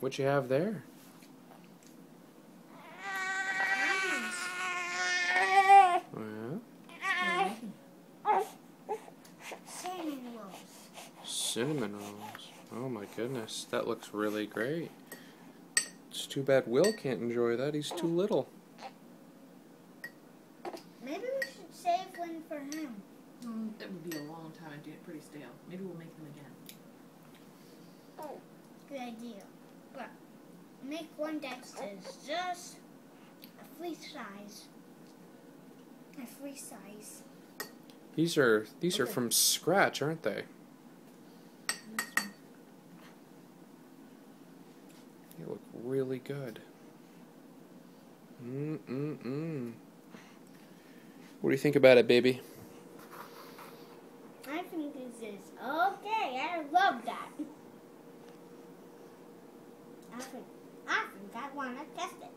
what you have there. Well, Cinnamon rolls. cinnamon rolls. Oh my goodness, that looks really great. It's too bad Will can't enjoy that. He's too little. Maybe we should save one for him. That would be a long time and get pretty stale. Maybe we'll make them again. Good idea. But make one that's just a free size. A free size. These are from scratch, aren't they? They look really good. What do you think about it, baby? I think this is okay. I love that. I think I want to test it.